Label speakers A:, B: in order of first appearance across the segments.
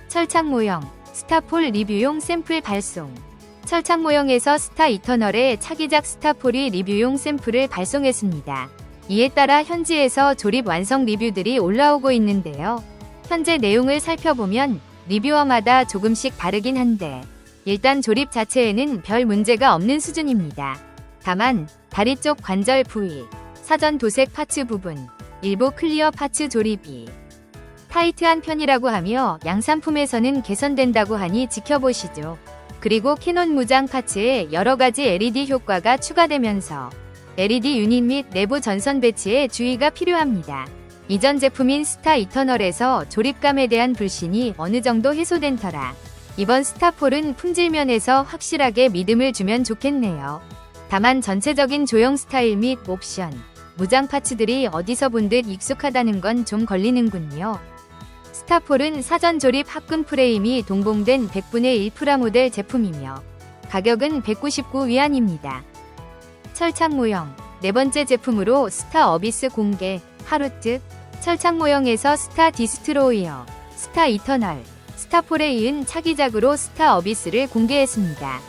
A: 철창 모형, 스타폴 리뷰용 샘플 발송. 철창 모형에서 스타 이터널의 차기작 스타폴이 리뷰용 샘플을 발송했습니다. 이에 따라 현지에서 조립 완성 리뷰들이 올라오고 있는데요. 현재 내용을 살펴보면 리뷰어마다 조금씩 다르긴 한데 일단 조립 자체에는 별 문제가 없는 수준입니다. 다만 다리 쪽 관절 부위, 사전 도색 파츠 부분, 일부 클리어 파츠 조립이 타이트한 편이라고 하며 양산품에서는 개선된다고 하니 지켜보시죠. 그리고 캐논 무장 파츠에 여러가지 LED 효과가 추가되면서 LED 유닛 및 내부 전선 배치에 주의가 필요합니다. 이전 제품인 스타 이터널에서 조립감에 대한 불신이 어느 정도 해소된 터라 이번 스타폴은 품질면에서 확실하게 믿음을 주면 좋겠네요. 다만 전체적인 조형 스타일 및 옵션, 무장 파츠들이 어디서 본 듯 익숙하다는 건 좀 걸리는군요. 스타폴은 사전 조립 합금 프레임이 동봉된 100분의 1 프라모델 제품이며 가격은 199위안입니다. 철창 모형, 네 번째 제품으로 스타 어비스 공개, 하루트, 철창 모형에서 스타 디스트로이어, 스타 이터널, 스타폴에 이은 차기작으로 스타 어비스를 공개했습니다.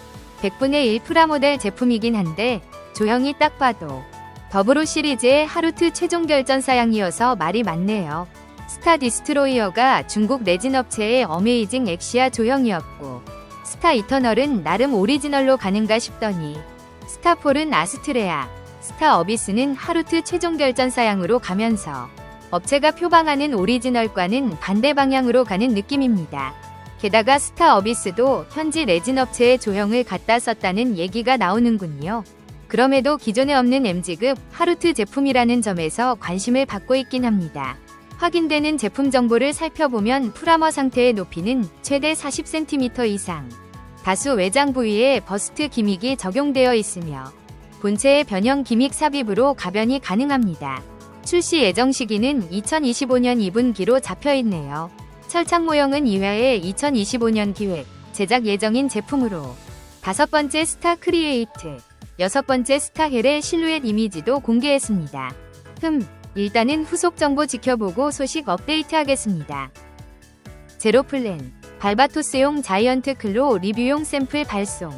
A: 100분의 1 프라모델 제품이긴 한데 조형이 딱 봐도 더브로 시리즈의 하루트 최종 결전 사양이어서 말이 많네요. 스타 디스트로이어가 중국 레진 업체의 어메이징 엑시아 조형이었고 스타 이터널은 나름 오리지널로 가는가 싶더니 스타폴은 아스트레아, 스타 어비스는 하루트 최종 결전 사양으로 가면서 업체가 표방하는 오리지널과는 반대 방향으로 가는 느낌입니다. 게다가 스타 어비스도 현지 레진 업체의 조형을 갖다 썼다는 얘기가 나오는군요. 그럼에도 기존에 없는 MG급 하루트 제품이라는 점에서 관심을 받고 있긴 합니다. 확인되는 제품 정보를 살펴보면 프라머 상태의 높이는 최대 40cm 이상, 다수 외장 부위에 버스트 기믹이 적용되어 있으며 본체의 변형 기믹 삽입으로 가변이 가능합니다. 출시 예정 시기는 2025년 2분기로 잡혀있네요. 철창 모형은 이외에 2025년 기획, 제작 예정인 제품으로 5번째 스타 크리에이트, 6번째 스타 헬의 실루엣 이미지도 공개했습니다. 일단은 후속 정보 지켜보고 소식 업데이트 하겠습니다. 제로플랜, 발바토스용 자이언트 클로 리뷰용 샘플 발송.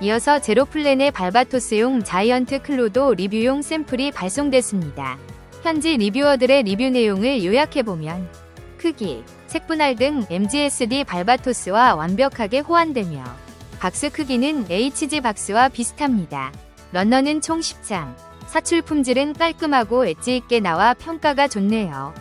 A: 이어서 제로플랜의 발바토스용 자이언트 클로도 리뷰용 샘플이 발송됐습니다. 현지 리뷰어들의 리뷰 내용을 요약해보면 크기, 색분할 등 MGSD 발바토스와 완벽하게 호환되며 박스 크기는 HG 박스와 비슷합니다. 런너는 총 10장. 사출 품질은 깔끔하고 엣지 있게 나와 평가가 좋네요.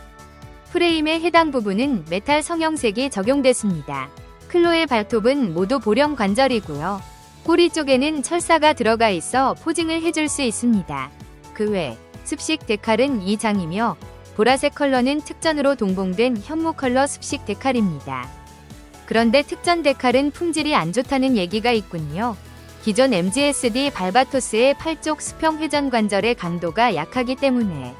A: 프레임의 해당 부분은 메탈 성형색이 적용됐습니다. 클로의 발톱은 모두 보령 관절이고요. 꼬리 쪽에는 철사가 들어가 있어 포징을 해줄 수 있습니다. 그 외 습식 데칼은 2장이며 보라색 컬러는 특전으로 동봉된 현무 컬러 습식 데칼입니다. 그런데 특전 데칼은 품질이 안 좋다는 얘기가 있군요. 기존 MGSD 발바토스의 8쪽 수평 회전 관절의 강도가 약하기 때문에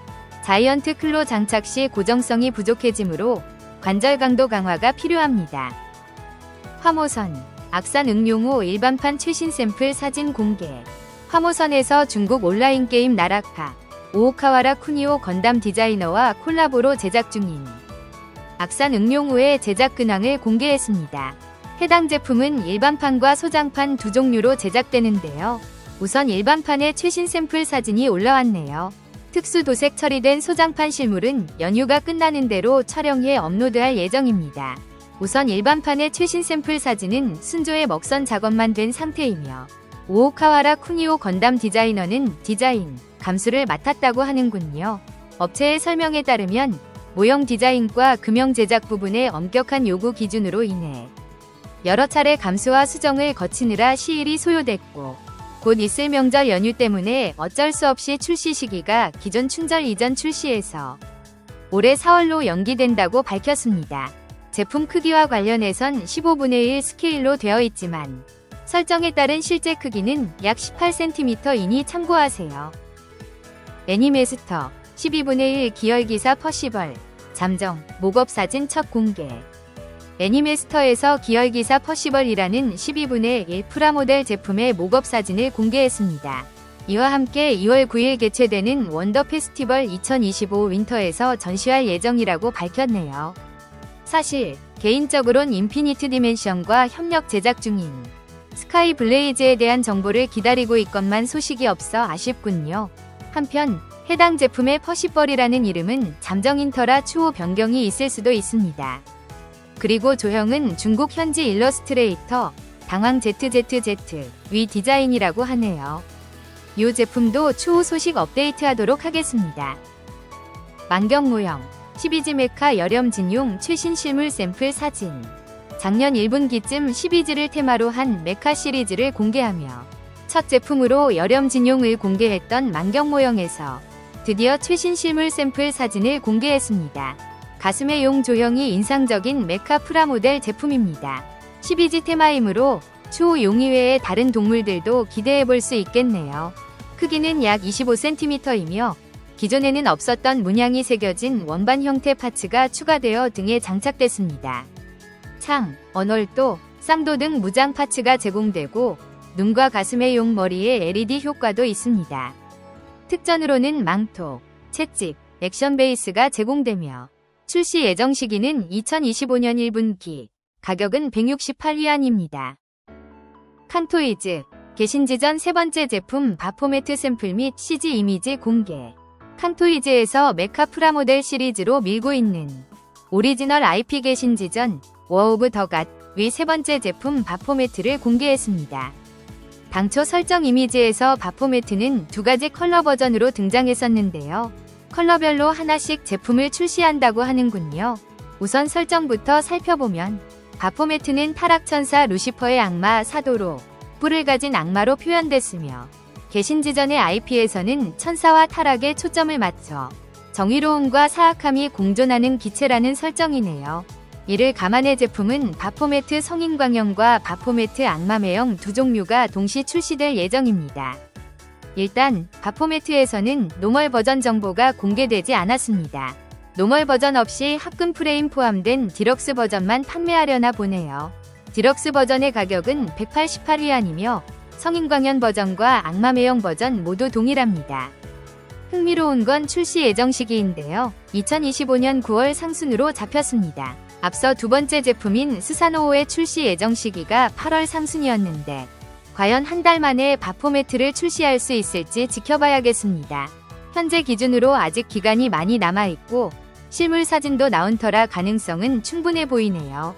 A: 자이언트 클로 장착 시 고정성이 부족해지므로 관절 강도 강화가 필요합니다. 화모선, 악산 응용호 일반판 최신 샘플 사진 공개. 화모선에서 중국 온라인 게임 나라카, 오오카와라 쿠니오 건담 디자이너와 콜라보로 제작 중인 악산 응용호의 제작 근황을 공개했습니다. 해당 제품은 일반판과 소장판 두 종류로 제작되는데요. 우선 일반판의 최신 샘플 사진이 올라왔네요. 특수 도색 처리된 소장판 실물은 연휴가 끝나는 대로 촬영해 업로드할 예정입니다. 우선 일반판의 최신 샘플 사진은 순조의 먹선 작업만 된 상태이며 오오카와라 쿠니오 건담 디자이너는 디자인, 감수를 맡았다고 하는군요. 업체의 설명에 따르면 모형 디자인과 금형 제작 부분의 엄격한 요구 기준으로 인해 여러 차례 감수와 수정을 거치느라 시일이 소요됐고 곧 있을 명절 연휴 때문에 어쩔 수 없이 출시 시기가 기존 춘절 이전 출시에서 올해 4월로 연기된다고 밝혔습니다. 제품 크기와 관련해선 15분의 1 스케일로 되어 있지만 설정에 따른 실제 크기는 약 18cm이니 참고하세요. 애니메스터 12분의 1 기열기사 퍼시벌 잠정 목업 사진 첫 공개. 애니메스터에서 기열기사 퍼시벌이라는 12분의 1 프라모델 제품의 목업 사진을 공개했습니다. 이와 함께 2월 9일 개최되는 원더 페스티벌 2025 윈터에서 전시할 예정이라고 밝혔네요. 사실 개인적으론 인피니트 디멘션과 협력 제작 중인 스카이 블레이즈에 대한 정보를 기다리고 있건만 소식이 없어 아쉽군요. 한편 해당 제품의 퍼시벌이라는 이름은 잠정인터라 추후 변경이 있을 수도 있습니다. 그리고 조형은 중국 현지 일러스트레이터 당황 ZZZ 위 디자인이라고 하네요. 이 제품도 추후 소식 업데이트하도록 하겠습니다. 만경 모형 12지 메카 여렴진용 최신 실물 샘플 사진. 작년 1분기쯤 12지를 테마로 한 메카 시리즈를 공개하며 첫 제품으로 여렴진용을 공개했던 만경 모형에서 드디어 최신 실물 샘플 사진을 공개했습니다. 가슴의 용 조형이 인상적인 메카 프라모델 제품입니다. 12지 테마이므로 추후 용 이외의 다른 동물들도 기대해볼 수 있겠네요. 크기는 약 25cm이며 기존에는 없었던 문양이 새겨진 원반 형태 파츠가 추가되어 등에 장착됐습니다. 창, 언월도, 쌍도 등 무장 파츠가 제공되고 눈과 가슴의 용 머리에 LED 효과도 있습니다. 특전으로는 망토, 채찍, 액션 베이스가 제공되며 출시 예정 시기는 2025년 1분기, 가격은 168위안입니다. 칸토이즈, 개신지 전 세 번째 제품 바포매트 샘플 및 CG 이미지 공개. 칸토이즈에서 메카 프라모델 시리즈로 밀고 있는 오리지널 IP 개신지 전 워 오브 더 갓 위 세 번째 제품 바포매트를 공개했습니다. 당초 설정 이미지에서 바포매트는 두 가지 컬러 버전으로 등장했었는데요. 컬러별로 하나씩 제품을 출시한다고 하는군요. 우선 설정부터 살펴보면 바포매트는 타락천사 루시퍼의 악마 사도로 뿔을 가진 악마로 표현됐으며 개신지전의 IP에서는 천사와 타락에 초점을 맞춰 정의로움과 사악함이 공존하는 기체라는 설정이네요. 이를 감안해 제품은 바포매트 성인광형과 바포매트 악마매형 두 종류가 동시 출시될 예정입니다. 일단 바포매트에서는 노멀 버전 정보가 공개되지 않았습니다. 노멀 버전 없이 합금 프레임 포함된 디럭스 버전만 판매하려나 보네요. 디럭스 버전의 가격은 188위안이며 성인광현 버전과 악마매형 버전 모두 동일합니다. 흥미로운 건 출시 예정 시기인데요. 2025년 9월 상순으로 잡혔습니다. 앞서 두 번째 제품인 스사노오의 출시 예정 시기가 8월 상순이었는데 과연 한 달 만에 바포매트를 출시할 수 있을지 지켜봐야겠습니다. 현재 기준으로 아직 기간이 많이 남아있고 실물 사진도 나온 터라 가능성은 충분해 보이네요.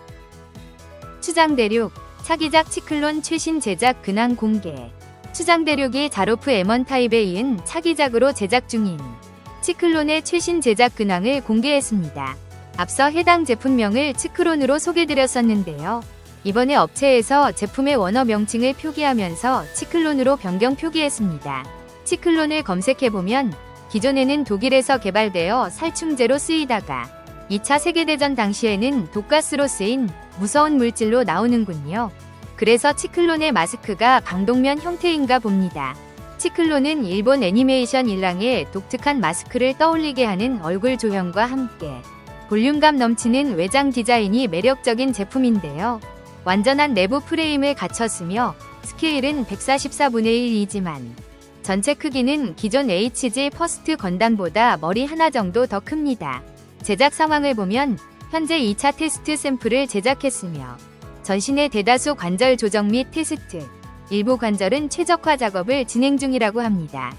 A: 추장대륙, 차기작 치클론 최신 제작 근황 공개. 추장대륙이 자로프 M1 타입에 이은 차기작으로 제작 중인 치클론의 최신 제작 근황을 공개했습니다. 앞서 해당 제품명을 치크론으로 소개드렸었는데요. 이번에 업체에서 제품의 원어 명칭을 표기하면서 치클론으로 변경 표기했습니다. 치클론을 검색해보면 기존에는 독일에서 개발되어 살충제로 쓰이다가 2차 세계대전 당시에는 독가스로 쓰인 무서운 물질로 나오는군요. 그래서 치클론의 마스크가 방독면 형태인가 봅니다. 치클론은 일본 애니메이션 일랑의 독특한 마스크를 떠올리게 하는 얼굴 조형과 함께 볼륨감 넘치는 외장 디자인이 매력적인 제품인데요. 완전한 내부 프레임을 갖췄으며 스케일은 144분의 1이지만 전체 크기는 기존 HG 퍼스트 건담보다 머리 하나 정도 더 큽니다. 제작 상황을 보면 현재 2차 테스트 샘플을 제작했으며 전신의 대다수 관절 조정 및 테스트, 일부 관절은 최적화 작업을 진행 중이라고 합니다.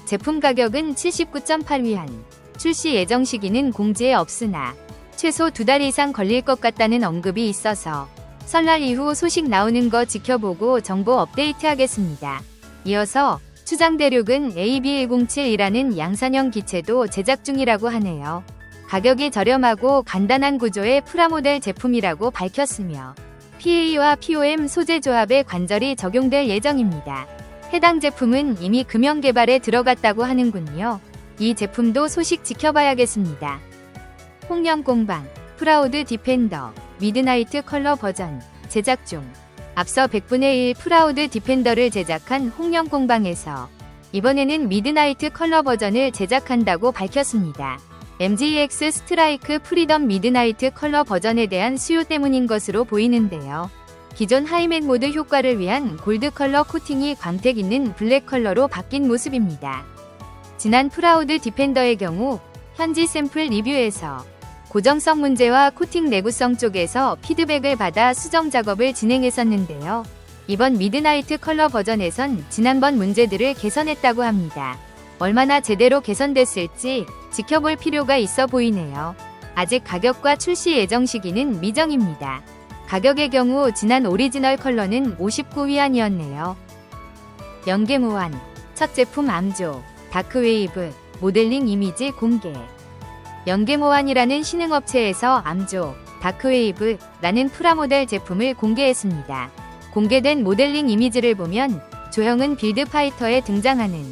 A: 제품 가격은 79.8위안, 출시 예정 시기는 공지에 없으나 최소 2달 이상 걸릴 것 같다는 언급이 있어서 설날 이후 소식 나오는 거 지켜보고 정보 업데이트하겠습니다. 이어서 추장대륙은 AB107이라는 양산형 기체도 제작 중이라고 하네요. 가격이 저렴하고 간단한 구조의 프라모델 제품이라고 밝혔으며 PA와 POM 소재 조합의 관절이 적용될 예정입니다. 해당 제품은 이미 금형 개발에 들어갔다고 하는군요. 이 제품도 소식 지켜봐야겠습니다. 홍련공방 프라우드 디펜더 미드나이트 컬러 버전 제작 중. 앞서 100분의 1 프라우드 디펜더를 제작한 홍련공방에서 이번에는 미드나이트 컬러 버전을 제작한다고 밝혔습니다. MGX 스트라이크 프리덤 미드나이트 컬러 버전에 대한 수요 때문인 것으로 보이는데요. 기존 하이맥 모드 효과를 위한 골드 컬러 코팅이 광택 있는 블랙 컬러로 바뀐 모습입니다. 지난 프라우드 디펜더의 경우 현지 샘플 리뷰에서 고정성 문제와 코팅 내구성 쪽에서 피드백을 받아 수정 작업을 진행했었는데요. 이번 미드나이트 컬러 버전에선 지난번 문제들을 개선했다고 합니다. 얼마나 제대로 개선됐을지 지켜볼 필요가 있어 보이네요. 아직 가격과 출시 예정 시기는 미정입니다. 가격의 경우 지난 오리지널 컬러는 59위안이었네요. 연계무환 첫 제품 암조 다크웨이브 모델링 이미지 공개. 연계모환이라는 신흥업체에서 암조 다크웨이브라는 프라모델 제품을 공개했습니다. 공개된 모델링 이미지를 보면 조형은 빌드파이터에 등장하는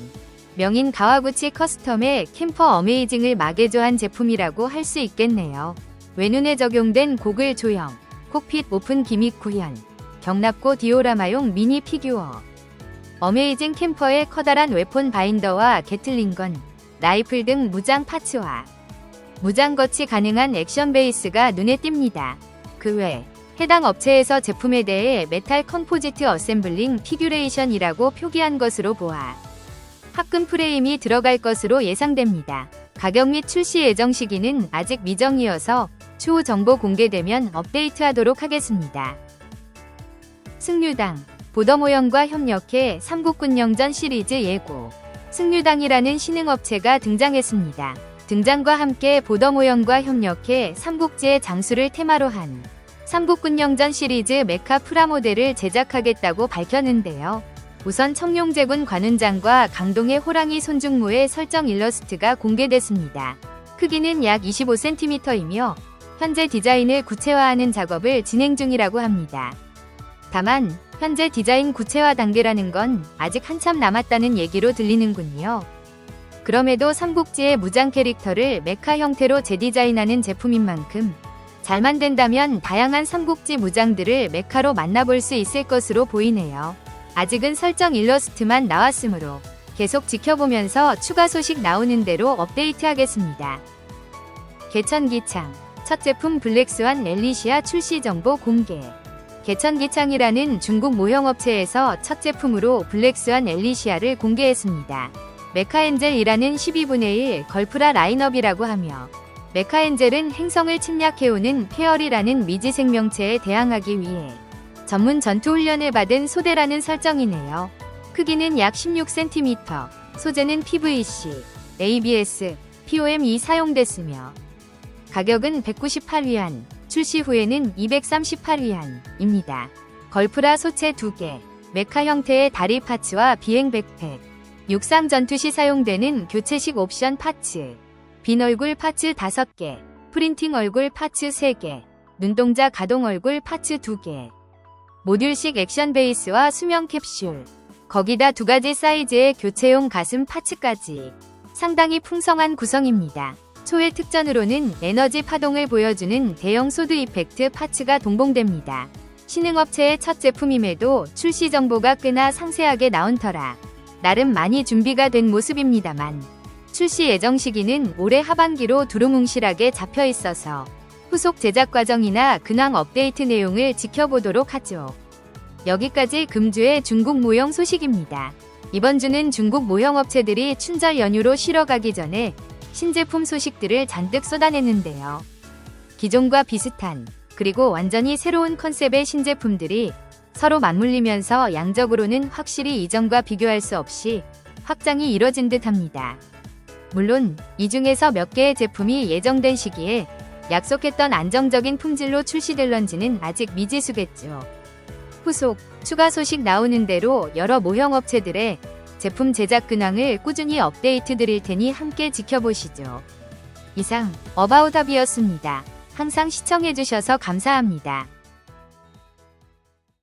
A: 명인 가와구치 커스텀의 캠퍼 어메이징을 마개조한 제품이라고 할 수 있겠네요. 외눈에 적용된 고글 조형, 콕핏 오픈 기믹 구현, 경납고 디오라마용 미니 피규어, 어메이징 캠퍼의 커다란 웨폰 바인더와 게틀링건, 라이플 등 무장 파츠와 무장 거치 가능한 액션 베이스가 눈에 띕니다. 그 외 해당 업체에서 제품에 대해 메탈 컴포지트 어셈블링 피규레이션이라고 표기한 것으로 보아 합금 프레임이 들어갈 것으로 예상됩니다. 가격 및 출시 예정 시기는 아직 미정이어서 추후 정보 공개되면 업데이트하도록 하겠습니다. 승류당 보더 모형과 협력해 삼국군영전 시리즈 예고. 승류당이라는 신흥업체가 등장했습니다. 등장과 함께 보더 모형과 협력해 삼국지의 장수를 테마로 한 삼국군영전 시리즈 메카 프라모델을 제작하겠다고 밝혔는데요. 우선 청룡제군 관훈장과 강동의 호랑이 손중모의 설정 일러스트가 공개됐습니다. 크기는 약 25cm이며 현재 디자인을 구체화하는 작업을 진행 중이라고 합니다. 다만 현재 디자인 구체화 단계라는 건 아직 한참 남았다는 얘기로 들리는군요. 그럼에도 삼국지의 무장 캐릭터를 메카 형태로 재디자인하는 제품인 만큼 잘 만든다면 다양한 삼국지 무장들을 메카로 만나볼 수 있을 것으로 보이네요. 아직은 설정 일러스트만 나왔으므로 계속 지켜보면서 추가 소식 나오는 대로 업데이트하겠습니다. 개천기창 첫 제품 블랙스완 엘리시아 출시 정보 공개. 개천기창이라는 중국 모형업체에서 첫 제품으로 블랙스완 엘리시아를 공개했습니다. 메카엔젤이라는 12분의 1 걸프라 라인업이라고 하며 메카엔젤은 행성을 침략해오는 페어리라는 미지 생명체에 대항하기 위해 전문 전투훈련을 받은 소대라는 설정이네요. 크기는 약 16cm, 소재는 PVC, ABS, POM이 사용됐으며 가격은 198위안, 출시 후에는 238위안입니다. 걸프라 소체 2개, 메카 형태의 다리 파츠와 비행 백팩, 육상 전투 시 사용되는 교체식 옵션 파츠, 빈 얼굴 파츠 5개, 프린팅 얼굴 파츠 3개, 눈동자 가동 얼굴 파츠 2개, 모듈식 액션 베이스와 수명 캡슐, 거기다 2가지 사이즈의 교체용 가슴 파츠까지 상당히 풍성한 구성입니다. 초회 특전으로는 에너지 파동을 보여주는 대형 소드 이펙트 파츠가 동봉됩니다. 신흥업체의 첫 제품임에도 출시 정보가 꽤나 상세하게 나온 터라 나름 많이 준비가 된 모습입니다만 출시 예정 시기는 올해 하반기로 두루뭉실하게 잡혀 있어서 후속 제작 과정이나 근황 업데이트 내용을 지켜보도록 하죠. 여기까지 금주의 중국 모형 소식입니다. 이번 주는 중국 모형업체들이 춘절 연휴로 쉬러 가기 전에 신제품 소식들을 잔뜩 쏟아냈는데요. 기존과 비슷한 그리고 완전히 새로운 컨셉의 신제품들이 서로 맞물리면서 양적으로는 확실히 이전과 비교할 수 없이 확장이 이뤄진 듯합니다. 물론 이 중에서 몇 개의 제품이 예정된 시기에 약속했던 안정적인 품질로 출시될런지는 아직 미지수겠죠. 후속, 추가 소식 나오는 대로 여러 모형업체들의 제품 제작 근황을 꾸준히 업데이트 드릴 테니 함께 지켜보시죠. 이상 어바웃업이었습니다. 항상 시청해주셔서 감사합니다.